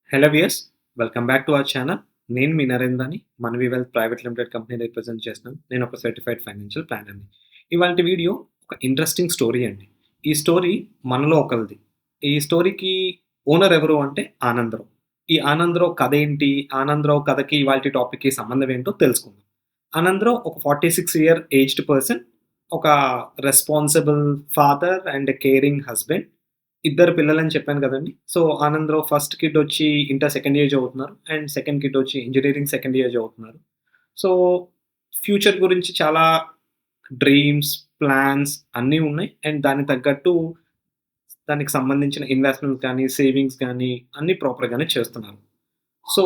Hello viewers, welcome back to our channel. నేను మీ నరేంద్రని. మనవి wealth private limited company represent చేస్తున్నాను. నేను ఒక సర్టిఫైడ్ ఫైనాన్షియల్ ప్లానర్‌ని. ఇవాల్టి వీడియో ఒక ఇంట్రెస్టింగ్ స్టోరీ అండి. ఈ స్టోరీ మనలో ఒకళ్ళది. ఈ స్టోరీకి ఓనర్ ఎవరు అంటే ఆనందరావు. ఈ ఆనందరావు కథ ఏంటి? ఆనందరావు కథకి ఇవాల్టి టాపిక్‌కి సంబంధం ఏంటో తెలుసుకుందాం. ఆనందరావు ఒక 46 ఏజ్డ్ పర్సన్. ఒక responsible father and caring husband. ఇద్దరు పిల్లలని చెప్పాను కదండీ! సో, ఆనంద్‌రావు ఫస్ట్ కిడొచ్చి ఇంటర్ సెకండ్ ఇయర్ చదువుతున్నారు. అండ్ సెకండ్ కిడొచ్చి ఇంజినీరింగ్ సెకండ్ ఇయర్ చదువుతున్నారు. సో, ఫ్యూచర్ గురించి చాలా డ్రీమ్స్, ప్లాన్స్ అన్నీ ఉన్నాయి. అండ్ దానికి తగ్గట్టు దానికి సంబంధించిన ఇన్వెస్ట్‌మెంట్స్ గానీ, సేవింగ్స్ గానీ అన్నీ ప్రాపర్‌గానే చేస్తున్నారు. So,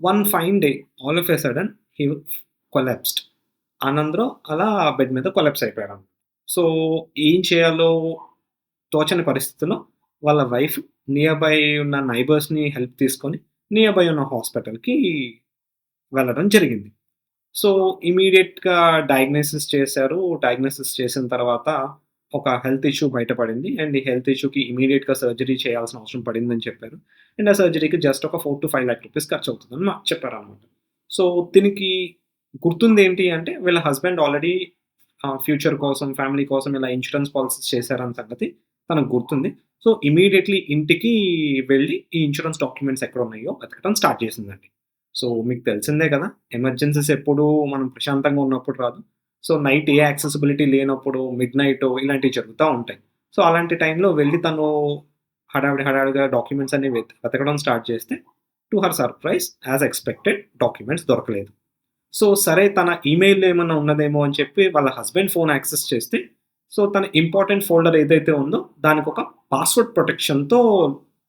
one fine day all of a sudden he collapsed. Anandarao అలా బెడ్ మీద కొలాప్స్ అయిపోయాడన్నమాట. సో, ఏం చేయాలో తోచని పరిస్థితిలో వాళ్ళ వైఫ్ నియర్ బై ఉన్న నైబర్స్‌ని హెల్ప్ తీసుకొని నియర్ బై ఉన్న హాస్పిటల్‌కి వెళ్ళడం జరిగింది. సో, ఇమ్మీడియేట్‌గా డయాగ్నోసిస్ చేశారు. డయాగ్నోసిస్ చేసిన తర్వాత ఒక హెల్త్ ఇష్యూ బయటపడింది. అండ్ ఈ హెల్త్ ఇష్యూకి ఇమ్మీడియేట్‌గా సర్జరీ చేయాల్సిన అవసరం పడిందని చెప్పారు. అండ్ ఆ సర్జరీకి జస్ట్ ఒక 4-5 లాక్ రూపీస్ ఖర్చవుతుందని మాకు చెప్పారనమాట. సో, దీనికి గుర్తుందేంటి అంటే వీళ్ళ హస్బెండ్ ఆల్రెడీ ఫ్యూచర్ కోసం, ఫ్యామిలీ కోసం ఇలా ఇన్స్యూరెన్స్ పాలిసీస్ చేశారన్న సంగతి తనకు గుర్తుంది. సో, ఇమ్మీడియేట్‌లీ ఇంటికి వెళ్ళి ఈ ఇన్స్యూరెన్స్ డాక్యుమెంట్స్ ఎక్కడున్నాయో వెతకడం స్టార్ట్ చేసిందండి. సో, మీకు తెలిసిందే కదా! ఎమర్జెన్సీస్ ఎప్పుడూ మనం ప్రశాంతంగా ఉన్నప్పుడు రాదు. సో, నైట్ ఏ యాక్సెసిబిలిటీ లేనప్పుడు మిడ్‌నైటో ఇలాంటివి జరుగుతా ఉంటాయి. సో, అలాంటి టైంలో వెళ్లి తను హడావిడిగా డాక్యుమెంట్స్ అన్ని వెతకడం స్టార్ట్ చేస్తే to her surprise as expected documents దొరకలేదు. సో, సరే తన ఈమెయిల్‌లో ఏమన్నా ఉన్నదేమో అని చెప్పి వాళ్ళ హస్బెండ్ ఫోన్ యాక్సెస్ చేస్తే, సో, తన ఇంపార్టెంట్ ఫోల్డర్ ఏదైతే ఉందో దానికొక పాస్వర్డ్ ప్రొటెక్షన్‌తో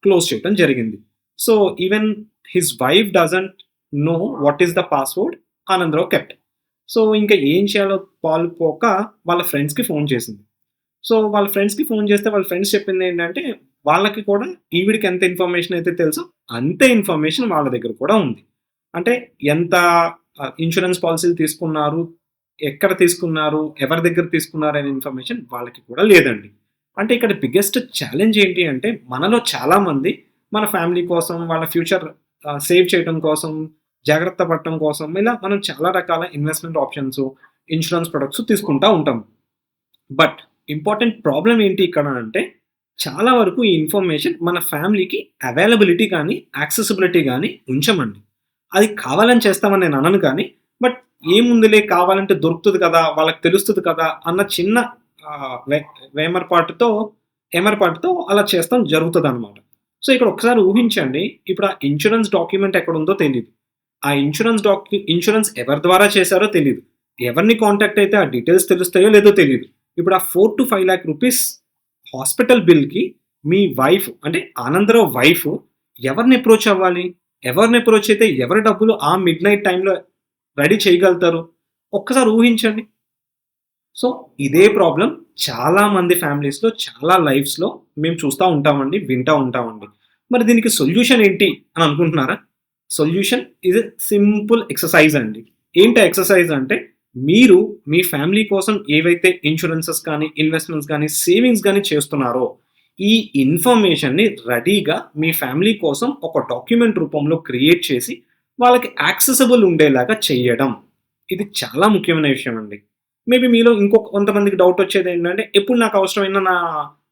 క్లోజ్ చేయడం జరిగింది. So, even his wife doesn't know what is the password Anandarao kept. So, ఇంక ఏం చేయాలో పాలుపోక వాళ్ళ ఫ్రెండ్స్‌కి ఫోన్ చేసింది. సో, వాళ్ళ ఫ్రెండ్స్‌కి ఫోన్ చేస్తే వాళ్ళ ఫ్రెండ్స్ చెప్పిందేంటంటే, వాళ్ళకి కూడా ఈవిడకి ఎంత ఇన్ఫర్మేషన్ అయితే తెలుసో అంతే ఇన్ఫర్మేషన్ వాళ్ళ దగ్గర కూడా ఉంది. అంటే ఎంత ఇన్స్యూరెన్స్ పాలిసీలు తీసుకున్నారు, ఎక్కడ తీసుకున్నారు, ఎవరి దగ్గర తీసుకున్నారనే ఇన్ఫర్మేషన్ వాళ్ళకి కూడా లేదండి. అంటే ఇక్కడ బిగ్గెస్ట్ ఛాలెంజ్ ఏంటి అంటే, మనలో చాలామంది మన ఫ్యామిలీ కోసం, వాళ్ళ ఫ్యూచర్ సేవ్ చేయటం కోసం, జాగ్రత్త పడటం కోసం ఇలా మనం చాలా రకాల ఇన్వెస్ట్‌మెంట్ ఆప్షన్స్, ఇన్స్యూరెన్స్ ప్రొడక్ట్స్ తీసుకుంటా ఉంటాం. బట్ ఇంపార్టెంట్ ప్రాబ్లమ్ ఏంటి ఇక్కడ అంటే, చాలా వరకు ఈ ఇన్ఫర్మేషన్ మన ఫ్యామిలీకి అవైలబిలిటీ గానీ, యాక్సెసిబిలిటీ గానీ ఉంచమండి. అది కావాలని చేస్తామని నేను అనను కానీ, బట్ ఏముందిలే కావాలంటే దొరుకుతది కదా! వాళ్ళకి తెలుస్తది కదా! అన్న చిన్న ఆహ్, వె వేమరపాటుతో, ఏమరపాటుతో అలా చేస్తాం జరుగుతదనమాట. సో, ఇక్కడ ఒకసారి ఊహించండి. ఇప్పుడు ఆ ఇన్స్యూరెన్స్ డాక్యుమెంట్ ఎక్కడుందో తెలీదు. ఆ ఇన్స్యూరెన్స్ ఎవరి ద్వారా చేశారో తెలీదు. ఎవరిని కాంటాక్ట్ అయితే ఆ డీటెయిల్స్ తెలుస్తాయో లేదో తెలీదు. ఇప్పుడు ఆ 4-5 లాక్ రూపీస్ హాస్పిటల్ బిల్‌కి మీ వైఫ్ అంటే ఆనందరావు వైఫ్ ఎవరిని అప్రోచ్ అవ్వాలి? ఎవరిని అప్రోచ్ అయితే ఎవరి డబ్బులు ఆ మిడ్‌నైట్ టైమ్‌లో రెడీ చేయగలుగుతారు? ఒక్కసారి ఊహించండి. సో, ఇదే ప్రాబ్లమ్ చాలా మంది ఫ్యామిలీస్‌లో, చాలా లైఫ్స్‌లో మేము చూస్తా ఉంటామండి, వింటా ఉంటామండి. మరి దీనికి సొల్యూషన్ ఏంటి అని అనుకుంటున్నారా? Solution is a simple exercise అండి. ఏంటి ఆ ఎక్సర్‌సైజ్ అంటే, మీరు మీ ఫ్యామిలీ కోసం ఏవైతే ఇన్స్యూరెన్సెస్ కానీ, ఇన్వెస్ట్‌మెంట్స్ గానీ, సేవింగ్స్ గానీ చేస్తున్నారో, ఈ ఇన్ఫర్మేషన్‌ని రెడీగా మీ ఫ్యామిలీ కోసం ఒక డాక్యుమెంట్ రూపంలో క్రియేట్ చేసి, వాళ్ళకి యాక్సెసిబుల్ ఉండేలాగా చెయ్యడం. ఇది చాలా ముఖ్యమైన విషయం అండి. మేబీ మీలో ఇంకొక కొంతమందికి డౌటొచ్చేదేంటంటే, ఎప్పుడు నాకు అవసరమైన నా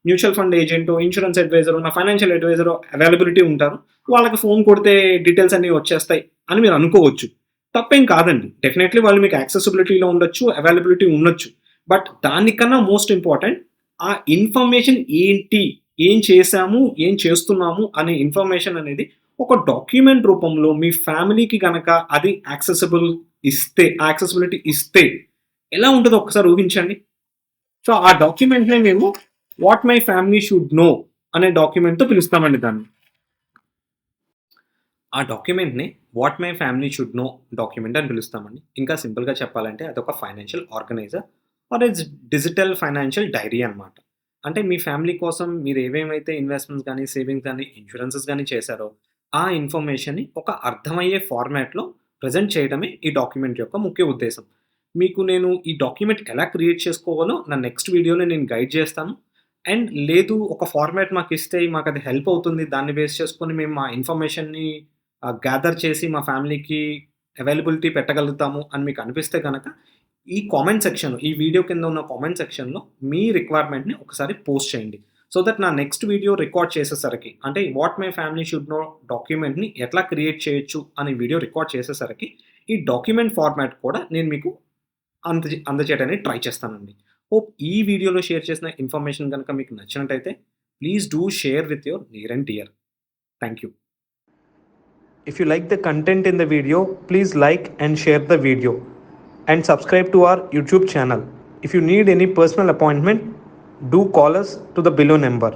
మ్యూచువల్ ఫండ్ ఏజెంటో, ఇన్స్యూరెన్స్ అడ్వైజరో, నా ఫైనాన్షియల్ అడ్వైజరో అవైలబిలిటీ ఉంటారు. వాళ్ళకి ఫోను కొడితే డీటెయిల్స్ అన్నీ వచ్చేస్తాయి అని మీరు అనుకోవచ్చు. తప్పేం కాదండి. డెఫినైట్‌లీ వాళ్ళు మీకు యాక్సెసిబిలిటీలో ఉండొచ్చు, అవైలబిలిటీ ఉండొచ్చు. బట్ దానికన్నా మోస్ట్ ఇంపార్టెంట్ ఆ ఇన్ఫర్మేషన్ ఏంటి? ఏం చేశాము? ఏం చేస్తున్నాము? అనే ఇన్ఫర్మేషన్ అనేది ఒక డాక్యుమెంట్ రూపంలో మీ ఫ్యామిలీకి గనక అది యాక్సెసిబిలిటీ ఇస్తే ఎలా ఉంటదో ఒక్కసారి ఊహించండి. సో, ఆ డాక్యుమెంట్‌నే మేము what my family should know అనే డాక్యుమెంట్‌తో పిలుస్తామండి దాన్ని. ఆ డాక్యుమెంట్‌ని what my family should know document అని పిలుస్తామండి. ఇంకా సింపుల్‌గా చెప్పాలంటే అదొక financial organiser or a digital financial diary అనమాట. అంటే మీ ఫ్యామిలీ కోసం మీరు ఏవేమైతే ఇన్వెస్ట్‌మెంట్స్ గానీ, సేవింగ్స్ గానీ, ఇన్స్యూరెన్సెస్ గానీ చేశారో, ఆ ఇన్ఫర్మేషన్‌ని ఒక అర్థమయ్యే ఫార్మాట్‌లో ప్రెజెంట్ చేయడమే ఈ డాక్యుమెంట్ యొక్క ముఖ్య ఉద్దేశ్యం. మీకు నేను ఈ డాక్యుమెంట్ ఎలా క్రియేట్ చేసుకోవాలో నా నెక్స్ట్ వీడియోలో నేను గైడ్ చేస్తాను. అండ్ లేదు ఒక ఫార్మాట్ మాకిస్తే మాకది హెల్ప్ అవుతుంది. దాన్ని బేస్ చేసుకొని మేము మా ఇన్ఫర్మేషన్‌ని గ్యాదర్ చేసి మా ఫ్యామిలీకి అవైలబిలిటీ పెట్టగలుగుతాము అని మీకు అనిపిస్తే గనక ఈ కామెంట్ సెక్షన్, ఈ వీడియో కింద ఉన్న కామెంట్ సెక్షన్‌లో మీ రిక్వైర్మెంట్‌ని ఒకసారి పోస్ట్ చేయండి. సో దట్ నా నెక్స్ట్ వీడియో రికార్డ్ చేసేసరికి అంటే what my family should know డాక్యుమెంట్‌ని ఎట్లా క్రియేట్ చేయొచ్చు అనే వీడియో రికార్డ్ చేసేసరికి ఈ డాక్యుమెంట్ ఫార్మాట్ కూడా నేను మీకు అందజేయడానికి ట్రై చేస్తానండి. హోప్ ఈ వీడియోలో షేర్ చేసిన ఇన్ఫర్మేషన్ గనుక మీకు నచ్చినట్టయితే please do share with your near and dear. Thank you. If you like the content in the video, please like and share the video and subscribe to our YouTube channel. If you need any personal appointment, do call us to the below number.